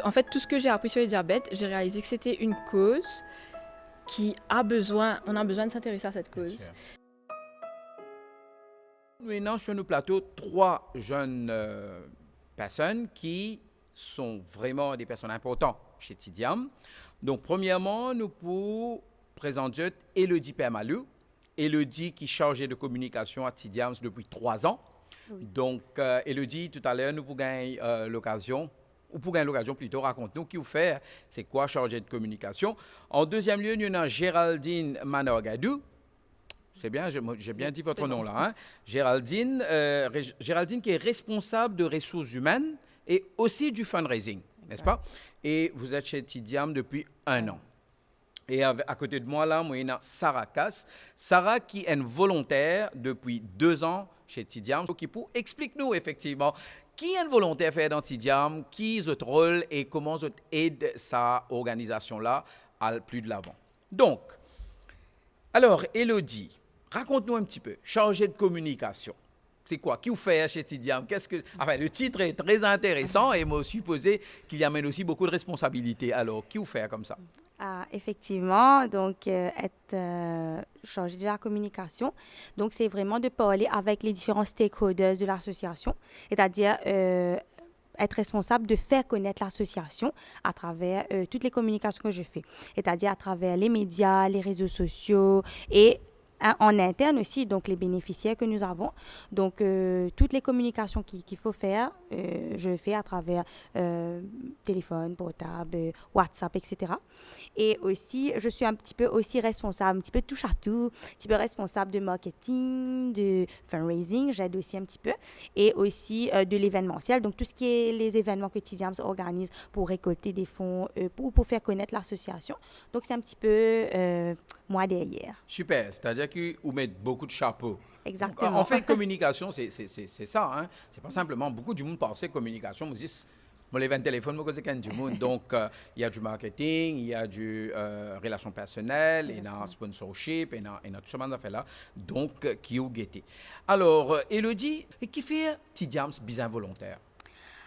En fait, tout ce que j'ai appris sur le diabète, j'ai réalisé que c'était une cause on a besoin de s'intéresser à cette cause. Maintenant, sur nos plateaux, trois jeunes personnes qui sont vraiment des personnes importantes chez Tidiam. Donc, premièrement, nous pouvons présenter Élodie Permalou. Élodie qui est chargée de communication à Tidiam depuis 3 ans. Oui. Donc, Élodie, tout à l'heure, nous pouvons gagner l'occasion, ou pour gagner l'occasion plutôt, raconte-nous qui vous fait, c'est quoi chargé de communication. En deuxième lieu, nous avons Géraldine Manorgadou. C'est bien, j'ai bien dit votre nom là. Hein? Géraldine qui est responsable de ressources humaines et aussi du fundraising, n'est-ce pas? Et vous êtes chez Tidiam depuis 1 an. Et à côté de moi là, moi, il y a Sarah Cass. Sarah qui est une volontaire depuis 2 ans chez Tidiam. Qui pour explique-nous effectivement qui est une volontaire faire dans Tidiam, qui est votre rôle et comment vous aide sa organisation là à plus de l'avant. Donc, alors Élodie, raconte-nous un petit peu, chargée de communication. C'est quoi? Qui vous fait chez Tidiam? Enfin, le titre est très intéressant et moi supposé qu'il y amène aussi beaucoup de responsabilités. Alors, qui vous fait comme ça? Effectivement, donc être chargé de la communication, donc c'est vraiment de parler avec les différents stakeholders de l'association, c'est-à-dire être responsable de faire connaître l'association à travers toutes les communications que je fais, c'est-à-dire à travers les médias, les réseaux sociaux et en interne aussi, donc les bénéficiaires que nous avons. Donc, toutes les communications qu'il faut faire, je le fais à travers téléphone, portable, WhatsApp, etc. Et aussi, je suis un petit peu aussi responsable, un petit peu touche à tout, un petit peu responsable de marketing, de fundraising, j'aide aussi un petit peu, et aussi de l'événementiel, donc tout ce qui est les événements que Tidiam organise pour récolter des fonds, pour faire connaître l'association. Donc, c'est un petit peu moi derrière. Super, c'est-à-dire que vous mettez beaucoup de chapeaux. Exactement. Donc, en fait, communication, c'est ça. Hein? C'est pas simplement, beaucoup de monde pense que communication, vous dites, moi, les 20 téléphones, moi, c'est du monde. Donc, il y a du marketing, il y a du relations personnelles, il y a un sponsorship, il y a tout ce monde fait là. Donc, qui est guetté. Alors, Élodie, qui fait Tidiams bien volontaire?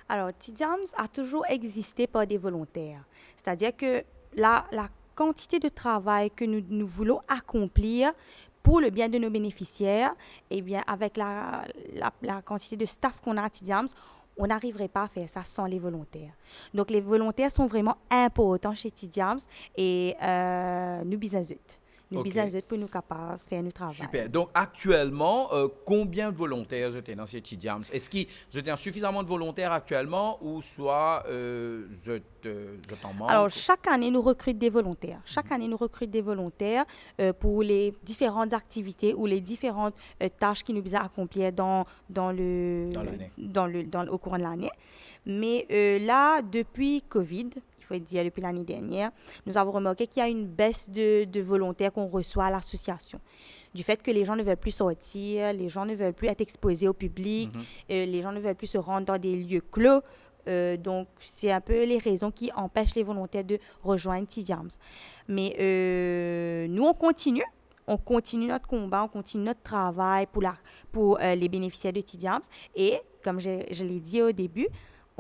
Alors, Tidiams a toujours existé par des volontaires. C'est-à-dire que la quantité de travail que nous voulons accomplir pour le bien de nos bénéficiaires, eh bien, avec la quantité de staff qu'on a à Tidiams, on n'arriverait pas à faire ça sans les volontaires. Donc, les volontaires sont vraiment importants chez Tidiams et nous business. Nous business pour nous capables de faire notre travail. Super. Donc, actuellement, combien de volontaires vous êtes dans ces Tidiams? Est-ce que vous êtes suffisamment de volontaires actuellement ou soit vous êtes en manque? Alors, chaque année, nous recrutons des volontaires. Chaque année, nous recrutons des volontaires pour les différentes activités ou les différentes tâches qui nous visent à accomplir au cours de l'année. Mais là, depuis COVID, il faut dire depuis l'année dernière, nous avons remarqué qu'il y a une baisse de volontaires qu'on reçoit à l'association. Du fait que les gens ne veulent plus sortir, les gens ne veulent plus être exposés au public, les gens ne veulent plus se rendre dans des lieux clos. Donc, c'est un peu les raisons qui empêchent les volontaires de rejoindre Tidiams. Mais nous, on continue notre combat, on continue notre travail pour les bénéficiaires de Tidiams. Et, comme je l'ai dit au début,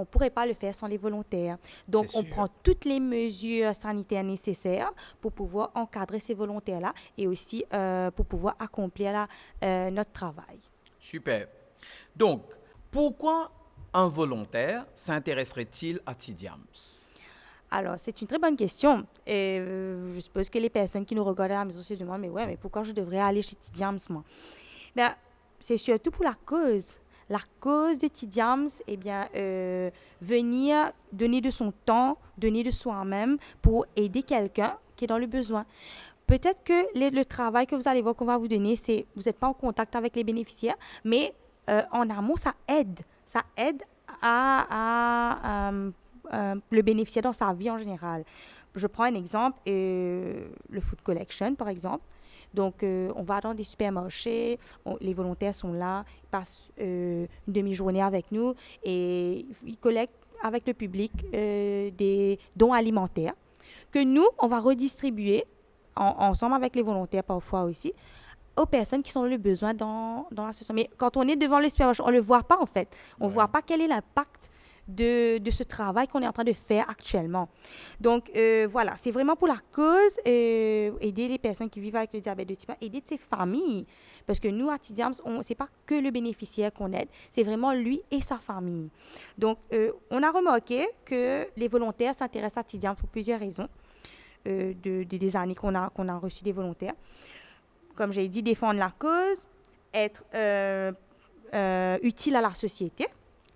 on ne pourrait pas le faire sans les volontaires. Donc, on prend toutes les mesures sanitaires nécessaires pour pouvoir encadrer ces volontaires-là et aussi pour pouvoir accomplir notre travail. Super. Donc, pourquoi un volontaire s'intéresserait-il à Tidiams? Alors, c'est une très bonne question. Et je suppose que les personnes qui nous regardent à la maison se demandent, mais pourquoi je devrais aller chez Tidiams, moi? Ben, c'est surtout pour la cause. La cause de Tidiams, eh bien, venir donner de son temps, donner de soi-même pour aider quelqu'un qui est dans le besoin. Peut-être que le travail que vous allez voir qu'on va vous donner, c'est vous n'êtes pas en contact avec les bénéficiaires, mais en amont, ça aide. Ça aide à le bénéficiaire dans sa vie en général. Je prends un exemple, le food collection, par exemple. Donc, on va dans des supermarchés, les volontaires sont là, ils passent une demi-journée avec nous et ils collectent avec le public des dons alimentaires que nous, on va redistribuer ensemble avec les volontaires parfois aussi aux personnes qui sont dans le besoin dans l'association. Mais quand on est devant le supermarché, on ne le voit pas en fait. On ne voit pas quel est l'impact de ce travail qu'on est en train de faire actuellement. Donc, voilà, c'est vraiment pour la cause, aider les personnes qui vivent avec le diabète de type 1, aider ses familles. Parce que nous, à Tidiams, ce n'est pas que le bénéficiaire qu'on aide, c'est vraiment lui et sa famille. Donc, on a remarqué que les volontaires s'intéressent à Tidiams pour plusieurs raisons. Des années qu'on a reçu des volontaires. Comme j'ai dit, défendre la cause, être utile à la société,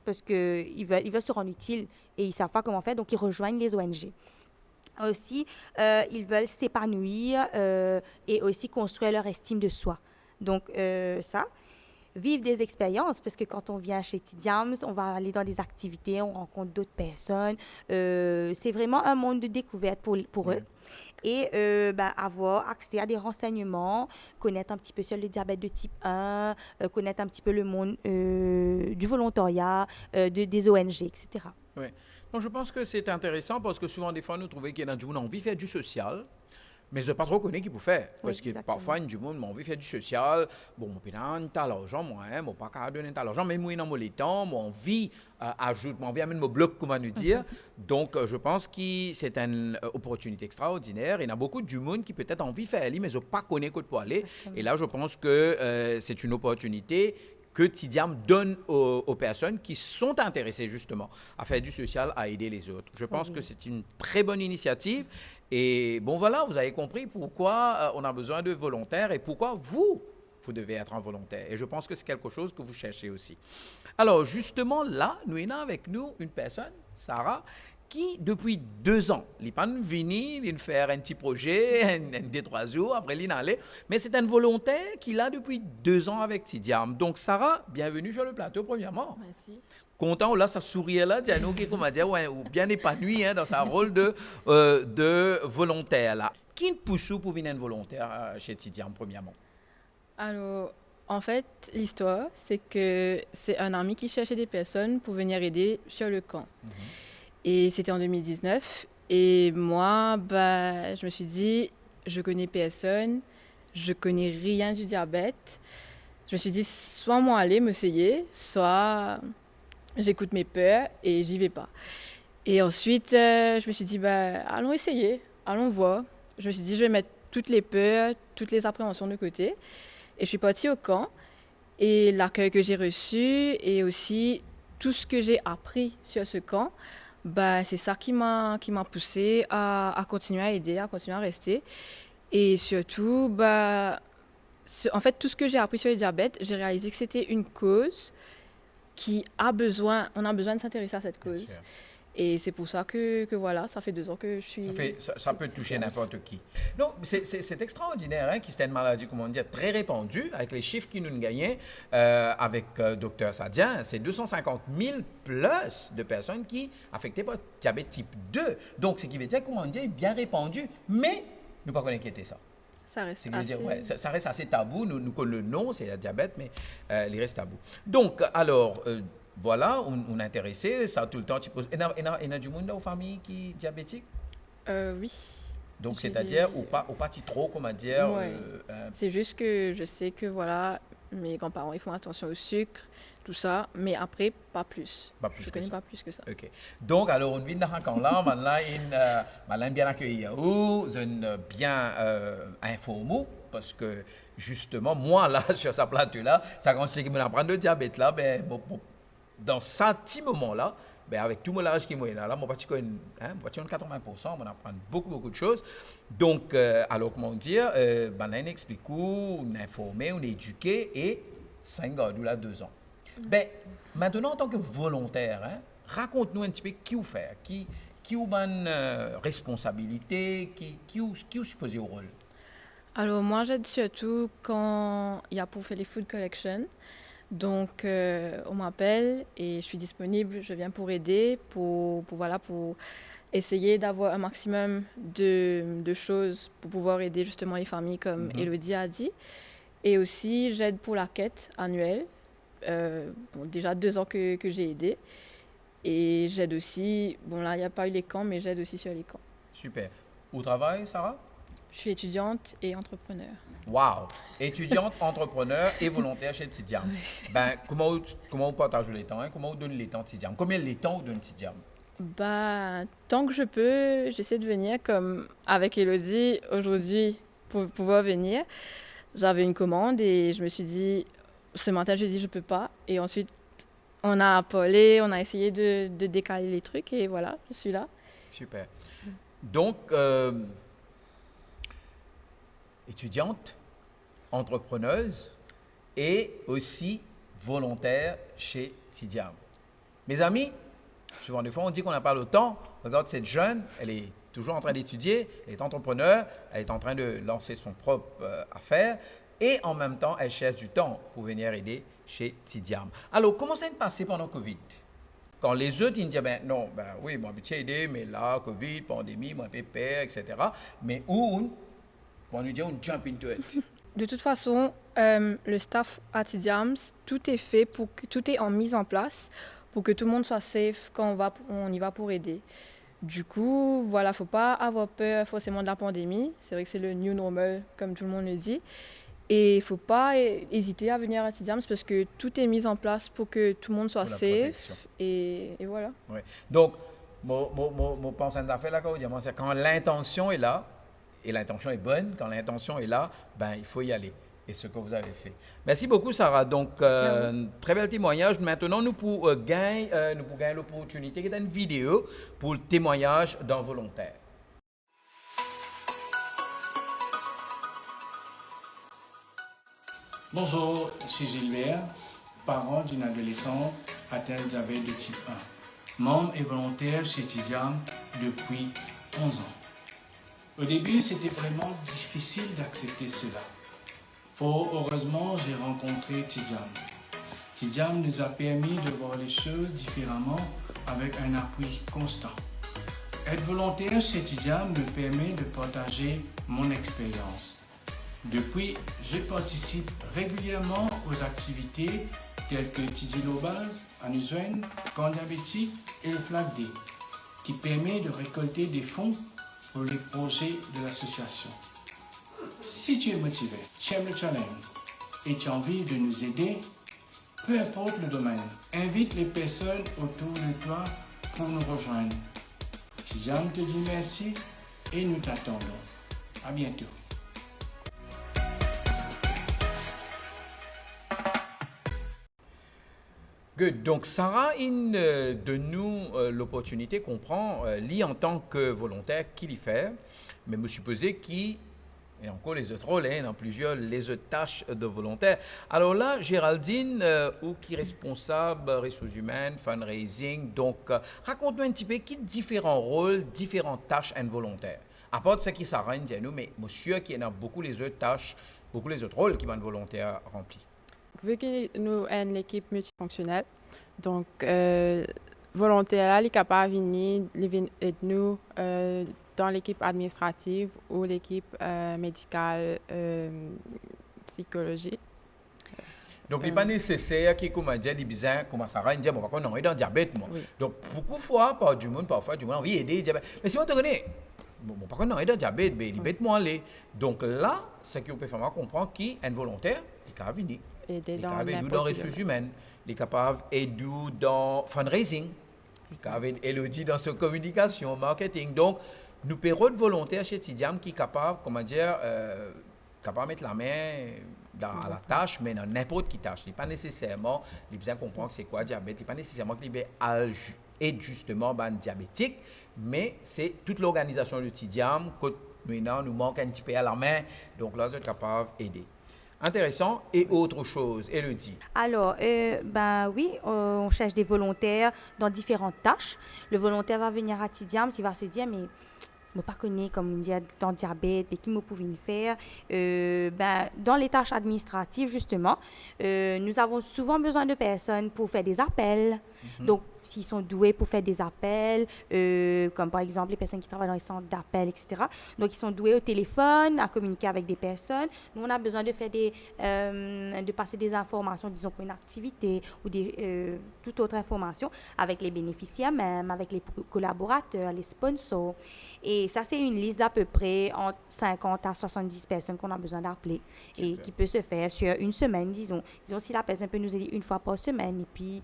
parce qu'ils veulent se rendre utiles et ils ne savent pas comment faire, donc ils rejoignent les ONG. Aussi, ils veulent s'épanouir et aussi construire leur estime de soi. Donc, ça. Vivre des expériences, parce que quand on vient chez Tidiams, on va aller dans des activités, on rencontre d'autres personnes. C'est vraiment un monde de découverte pour eux. Et avoir accès à des renseignements, connaître un petit peu sur le diabète de type 1, connaître un petit peu le monde du volontariat, des ONG, etc. Oui. Donc, je pense que c'est intéressant parce que souvent, des fois, nous trouvons qu'il y a du monde envie de faire du social. Mais je ne sais pas trop connaître qui peut faire. Parce que parfois, du monde m'a envie de faire du social. Bon, je n'ai pas l'argent, moi, je n'ai pas donner l'argent, mais moi, dans mon temps, mon envie ajoute, mon envie amène mon bloc, comment nous dire. Donc, je pense que c'est une opportunité extraordinaire. Il y a beaucoup de monde qui peut-être envie de faire, mais je ne sais pas connaître quoi pour aller. Exactement. Et là, je pense que c'est une opportunité que Tidiam donne aux personnes qui sont intéressées justement à faire du social, à aider les autres. Je pense que c'est une très bonne initiative. Et bon, voilà, vous avez compris pourquoi on a besoin de volontaires et pourquoi vous devez être un volontaire. Et je pense que c'est quelque chose que vous cherchez aussi. Alors, justement, là, nous avons avec nous une personne, Sarah, qui, depuis 2 ans, il n'est pas venu, il faire un petit projet, un 2-3 jours, après il est allé, mais c'est un volontaire qui l'a depuis 2 ans avec Tidiam. Donc, Sarah, bienvenue sur le plateau, premièrement. Merci. Content, là, ça sourire là, Diano, qui comment dire, ouais, bien épanoui dans sa rôle de volontaire là. Qui pousse pour venir un volontaire chez Tidiam, premièrement? Alors, en fait, l'histoire, c'est que c'est un ami qui cherchait des personnes pour venir aider sur le camp. Et c'était en 2019. Et moi, je me suis dit, je connais personne, je connais rien du diabète. Je me suis dit, soit moi aller m'essayer, soit j'écoute mes peurs et j'y vais pas. Et ensuite, je me suis dit, allons essayer, allons voir. Je me suis dit, je vais mettre toutes les peurs, toutes les appréhensions de côté. Et je suis partie au camp. Et l'accueil que j'ai reçu et aussi tout ce que j'ai appris sur ce camp, c'est ça qui m'a poussée à continuer à aider, à continuer à rester. Et surtout, en fait, tout ce que j'ai appris sur le diabète, j'ai réalisé que c'était une cause on a besoin de s'intéresser à cette cause. Et c'est pour ça que voilà, ça fait 2 ans que je suis... Ça peut toucher n'importe qui. Non, c'est extraordinaire, hein, qui c'est une maladie, comment dire, très répandue, avec les chiffres qui nous gagnent avec Dr Sadien, c'est 250 000 plus de personnes qui affectées par diabète type 2. Donc, ce qui veut dire, comment dire, bien répandu, mais nous ne pouvons pas inquiéter ça. Ça reste assez... ça reste assez tabou. Nous connaissons le nom, c'est le diabète, mais il reste tabou. Donc, alors... voilà, on est intéressé, ça tout le temps. Il y a du monde dans vos familles qui est diabétique? Oui. Donc, c'est-à-dire, ou pas trop, comment dire? Ouais. C'est juste que je sais que, voilà, mes grands-parents, ils font attention au sucre, tout ça, mais après, pas plus. Je ne connais pas plus que ça. OK. Donc, alors, on vient dans un camp là, maintenant, bien accueilli, ou bien informé, parce que, justement, moi, là, sur sa plateau-là, ça consiste à me prendre le diabète, là, dans ce petit moment-là, avec tout mon âge qui est là, mon parti est 80%, on apprend beaucoup de choses. Donc, alors, comment dire, on explique, on informe, on éduque et ça garde là 2 ans. Maintenant, en tant que volontaire, raconte-nous un petit peu qui vous fait, qui a une responsabilité, qui vous supposé au rôle. Alors, moi, j'aide surtout quand il y a pour faire les food collection. Donc, on m'appelle et je suis disponible, je viens pour aider, pour essayer d'avoir un maximum de choses pour pouvoir aider justement les familles comme Elodie a dit. Et aussi, j'aide pour la quête annuelle. Déjà 2 ans que j'ai aidé. Et j'aide aussi, là, il n'y a pas eu les camps, mais j'aide aussi sur les camps. Super. Au travail, Sarah? Je suis étudiante et entrepreneur. Wow! Étudiante, entrepreneur et volontaire chez Tidiam. Ben, comment vous partagez les temps? Hein? Comment vous donnez les temps Tidiam? Combien de temps vous donnez Tidiam? Bah, tant que je peux, j'essaie de venir comme avec Elodie aujourd'hui pour pouvoir venir. J'avais une commande et je me suis dit, ce matin, je dis je peux pas. Et ensuite, on a parlé, on a essayé de décaler les trucs et voilà, je suis là. Super. Donc, étudiante, entrepreneuse et aussi volontaire chez Tidiam. Mes amis, souvent des fois on dit qu'on n'a pas le temps. Regarde cette jeune, elle est toujours en train d'étudier, elle est entrepreneur, elle est en train de lancer son propre affaire et en même temps elle cherche du temps pour venir aider chez Tidiam. Alors, comment ça s'est passé pendant Covid? Quand les autres, ils me disent, ben non, ben oui, moi, je aider, mais là, Covid, pandémie, moi, pépère, etc. Mais où, on nous dit, on jump into it. De toute façon, le staff à Tidiams, tout est fait, tout est en mise en place pour que tout le monde soit safe quand on y va pour aider. Du coup, voilà, faut pas avoir peur forcément de la pandémie. C'est vrai que c'est le new normal, comme tout le monde le dit. Et il ne faut pas hésiter à venir à Tidiams parce que tout est mis en place pour que tout le monde soit safe. Et voilà. Oui. Donc, mon pensée d'affaires là, c'est quand l'intention est là, et l'intention est bonne, quand l'intention est là, ben, il faut y aller. Et ce que vous avez fait. Merci beaucoup, Sarah. Donc, très bel témoignage. Maintenant, nous pouvons gagner l'opportunité d'une vidéo pour le témoignage d'un volontaire. Bonjour, ici Gilbert, parent d'une adolescente atteinte de diabète de type 1, membre et volontaire chez Tidiam depuis 11 ans. Au début, c'était vraiment difficile d'accepter cela. Fort heureusement, j'ai rencontré Tidiam. Tidiam nous a permis de voir les choses différemment avec un appui constant. Être volontaire chez Tidiam me permet de partager mon expérience. Depuis, je participe régulièrement aux activités telles que Tidi Lobaz, Anuswen, Camp Diabétique et le Flag Day, qui permet de récolter des fonds pour les projets de l'association. Si tu es motivé, tu aimes le challenge et tu as envie de nous aider, peu importe le domaine, invite les personnes autour de toi pour nous rejoindre. Tidiam te dit merci et nous t'attendons. À bientôt. Good. Donc, Sarah donne-nous l'opportunité qu'on prend, lui en tant que volontaire, qu'il y fait, mais me supposer qu'il y a encore les autres rôles, hein, dans plusieurs les autres tâches de volontaire. Alors là, Géraldine, qui est responsable ressources humaines, fundraising, donc raconte-nous un petit peu qui différents rôles, différentes tâches un volontaire. À part de ce qui s'arrange, nous, mais monsieur qui a beaucoup les autres tâches, beaucoup les autres rôles qui un volontaire rempli. Vu que nous sommes une équipe multifonctionnelle, donc volontaire, il est capable de venir aider nous dans l'équipe administrative ou l'équipe médicale, psychologique. Donc, il n'est pas nécessaire qu'il commence à dire, il commence à dire, bon, par contre, non, il est dans le diabète, moi. Oui. Donc, beaucoup de fois, parfois, du monde a envie d'aider le diabète. Mais si on te connaît, bon, par contre, non, il est dans le diabète, mais il est bête-moi aller. Donc là, c'est qu'on peut faire comprendre qu'il est volontaire, il est capable de venir. Aider dans les ressources humaines, il est capable d'aider dans fundraising, il est capable d'aider dans sa communication, marketing. Donc, nous payons de volontaires chez Tidiam qui est capable, capable de mettre la main dans la tâche, mais dans n'importe quelle tâche. Il n'est pas nécessairement, il besoin de comprendre que c'est quoi le diabète, il n'est pas nécessairement qu'il aide justement un diabétique, mais c'est toute l'organisation de Tidiam que maintenant nous manque un petit peu à la main, donc là, vous êtes capable d'aider. Intéressant. Et autre chose, Elodie? Alors, oui, on cherche des volontaires dans différentes tâches. Le volontaire va venir à Tidiam, il va se dire, mais je ne connais pas comme on dit dans le diabète, mais qui me pouvait faire. Dans les tâches administratives, justement, nous avons souvent besoin de personnes pour faire des appels, Donc, s'ils sont doués pour faire des appels, comme par exemple les personnes qui travaillent dans les centres d'appel, etc. Donc, ils sont doués au téléphone, à communiquer avec des personnes. Nous, on a besoin de faire de passer des informations, disons, pour une activité ou toute autre information avec les bénéficiaires même, avec les collaborateurs, les sponsors. Et ça, c'est une liste d'à peu près entre 50 à 70 personnes qu'on a besoin d'appeler et qui peut se faire sur une semaine, disons. Disons, si la personne peut nous aider une fois par semaine et puis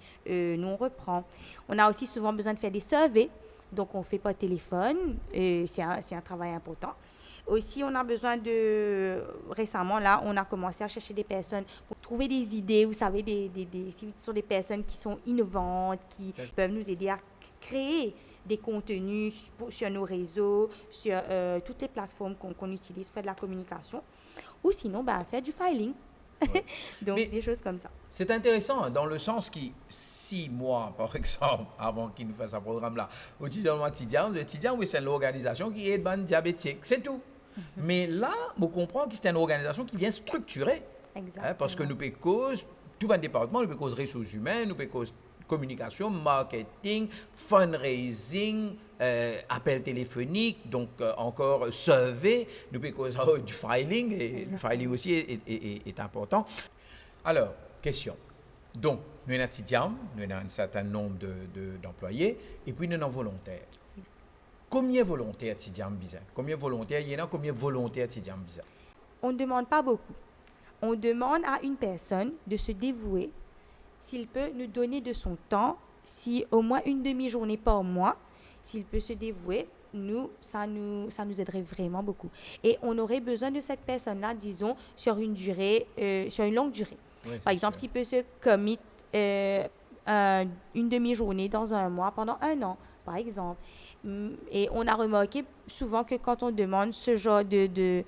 nous, on reprend. On a aussi souvent besoin de faire des surveys, donc on ne fait pas téléphone, c'est un travail important. Aussi, on a besoin récemment, là, on a commencé à chercher des personnes pour trouver des idées, vous savez, si ce sont des personnes qui sont innovantes, qui peuvent nous aider à créer des contenus sur nos réseaux, sur toutes les plateformes qu'on utilise pour faire de la communication. Ou sinon, faire du filing. Ouais. Donc, mais des choses comme ça. C'est intéressant dans le sens que 6 mois, par exemple, avant qu'il nous fasse un programme-là, au Tidiam, oui, c'est l'organisation qui aide les diabétiques, c'est tout. Mais là, on comprend que c'est une organisation qui vient structurer. Exactement. Parce que nous pouvons cause, tout un département, nous pouvons cause ressources humaines, nous pouvons cause communication, marketing, fundraising, appel téléphonique, donc encore survey, nous pouvons cause du filing, et le filing aussi est important. Alors, question. Donc, nous avons un Tidiam, nous avons un certain nombre d'employés, et puis nous avons volontaires. Combien de volontaires Tidiam Bizarre? Combien de volontaires? Il y en a combien de volontaires Tidiam Bizarre? On ne demande pas beaucoup. On demande à une personne de se dévouer, s'il peut nous donner de son temps, si au moins une demi-journée par mois, s'il peut se dévouer, ça nous aiderait vraiment beaucoup. Et on aurait besoin de cette personne-là, disons, sur une longue durée. Oui, par exemple, s'il peut se commit une demi-journée dans un mois pendant 1 an, par exemple. Et on a remarqué souvent que quand on demande ce genre de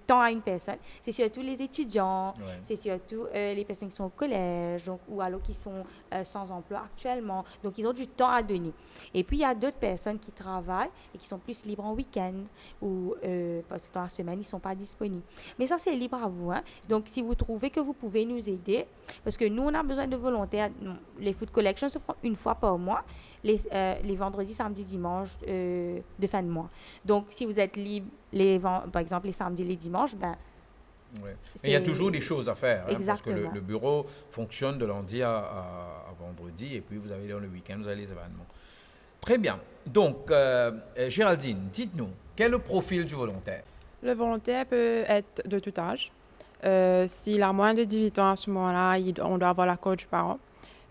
temps à une personne, c'est surtout les étudiants, c'est surtout les personnes qui sont au collège, donc, ou alors qui sont sans emploi actuellement. Donc, ils ont du temps à donner. Et puis, il y a d'autres personnes qui travaillent et qui sont plus libres en week-end ou parce que dans la semaine, ils ne sont pas disponibles. Mais ça, c'est libre à vous. Hein? Donc, si vous trouvez que vous pouvez nous aider, parce que nous, on a besoin de volontaires. Les food collections se font une fois par mois, les vendredis, samedis, dimanches de fin de mois. Donc, si vous êtes libre, par exemple, les samedis, les dimanches, mais il y a toujours des choses à faire, hein, parce que le bureau fonctionne de lundi à vendredi, et puis vous avez dans le week-end, vous avez les événements. Très bien. Donc, Géraldine, dites-nous, quel est le profil du volontaire? Le volontaire peut être de tout âge. S'il a moins de 18 ans à ce moment-là, on doit avoir l'accord du parent.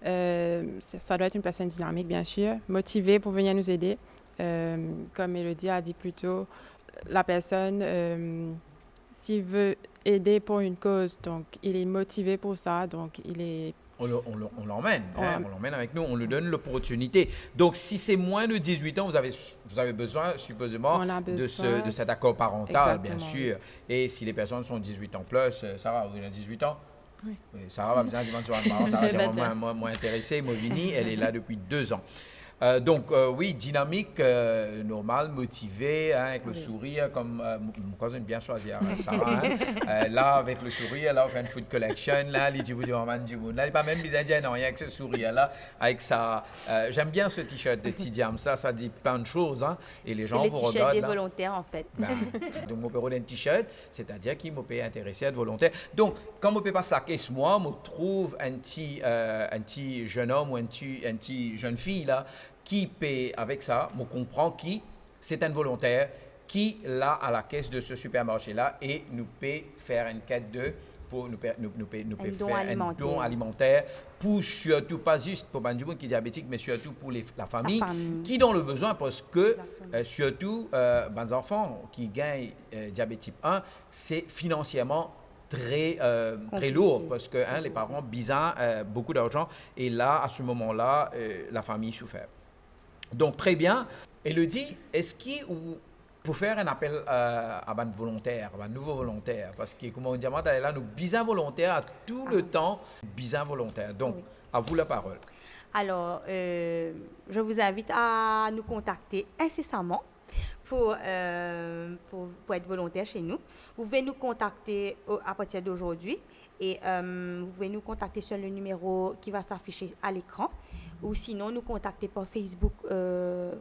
Ça doit être une personne dynamique, bien sûr, motivée pour venir nous aider. Comme Mélodie a dit plus tôt, la personne, s'il veut aider pour une cause, donc il est motivé pour ça, donc il est... On l'emmène, on l'emmène avec nous, on lui donne l'opportunité. Donc, si c'est moins de 18 ans, vous avez besoin, supposément, de cet accord parental, bien sûr. Et si les personnes sont 18 ans plus, Sarah, vous avez 18 ans? Oui. Sarah va besoin de parents, Sarah est moins intéressée. Movini, elle est là depuis 2 ans. Donc, oui, dynamique, normal, motivé, hein, avec le sourire, comme mon cousin bien choisi, Sarah. Là, avec le sourire, là, on fait une food collection, là, il dit, vous dites, là, il n'est pas même bizarre, non, avec ce sourire-là, avec ça. J'aime bien ce t-shirt de Tidiam, ça dit plein de choses, hein, et les gens vous regardent. C'est le t-shirt des volontaires, en fait. Donc, mon père a un t-shirt, c'est-à-dire qu'il m'a intéressé à être volontaire. Donc, quand mon père passe la caisse, moi, je trouve un petit jeune homme ou un petit jeune fille, là, qui paie avec ça, on comprend qui c'est un volontaire qui là à la caisse de ce supermarché-là et nous peut faire une quête pour nous faire un don alimentaire pour surtout, pas juste pour les gens qui sont diabétiques, mais surtout pour la famille qui ont le besoin parce que surtout les enfants qui gagnent diabète type 1, c'est financièrement très lourd parce que les parents bizarres beaucoup d'argent et là à ce moment-là la famille souffre. Donc, très bien. Elodie, est-ce qu'il pour faire un appel à un volontaire, à un nouveau volontaire, parce que, comme on dit, là, nous bizarres volontaires à tout le temps, bizarres volontaires. Donc, à vous la parole. Alors, je vous invite à nous contacter incessamment pour être volontaire chez nous. Vous pouvez nous contacter à partir d'aujourd'hui et vous pouvez nous contacter sur le numéro qui va s'afficher à l'écran ou sinon nous contacter par Facebook,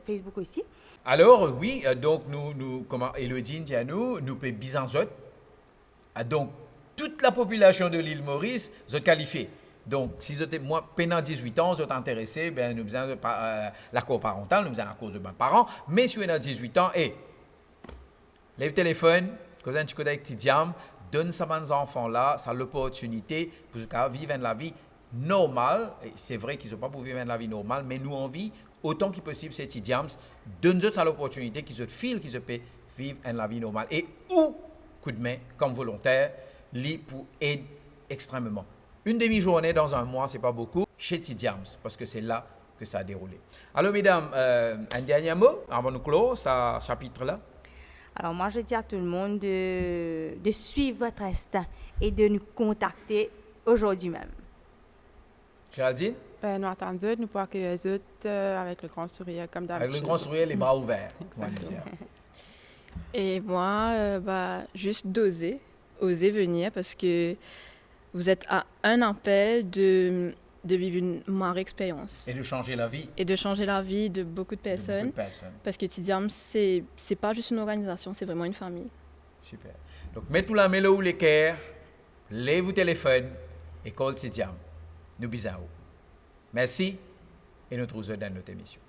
Facebook aussi. Alors, oui, donc nous comme Elodie dit à nous pouvons bien donc, toute la population de l'île Maurice, je qualifie. Donc, si vous êtes, moi, pendant 18 ans, vous êtes intéressé, ben, nous faisons l'accord parental, nous faisons l'accord de mes parents. Mais si vous êtes 18 ans, lève le téléphone, quand vous êtes avec Tidiam, donne ça à ces enfants-là, ça l'opportunité pour vivre la vie normale. Et c'est vrai qu'ils n'ont pas pour vivre la vie normale, mais nous, on vit autant que possible, c'est Tidiam, donne-nous ça l'opportunité qu'ils se filent, qu'ils se peuvent vivre la vie normale. Et où, coup de main, comme volontaire, pour aider extrêmement. Une demi-journée dans un mois, ce n'est pas beaucoup chez Tidiams, parce que c'est là que ça a déroulé. Alors, mesdames, un dernier mot avant de clore ce chapitre-là. Alors, moi, je dis à tout le monde de suivre votre instinct et de nous contacter aujourd'hui même. Géraldine? Nous attendons, nous pouvons accueillir les autres avec le grand sourire, comme d'habitude. Avec le grand sourire, les bras ouverts. On va le dire. Et moi, juste oser venir parce que vous êtes à un appel de vivre une meilleure expérience. Et de changer la vie. Et de changer la vie de beaucoup de personnes. Parce que Tidiam, c'est pas juste une organisation, c'est vraiment une famille. Super. Donc, mettez-vous la mélo ou les cœurs, lèvez vos téléphones et call Tidiam. Nous bisous. Merci et nous retrouvons dans notre émission.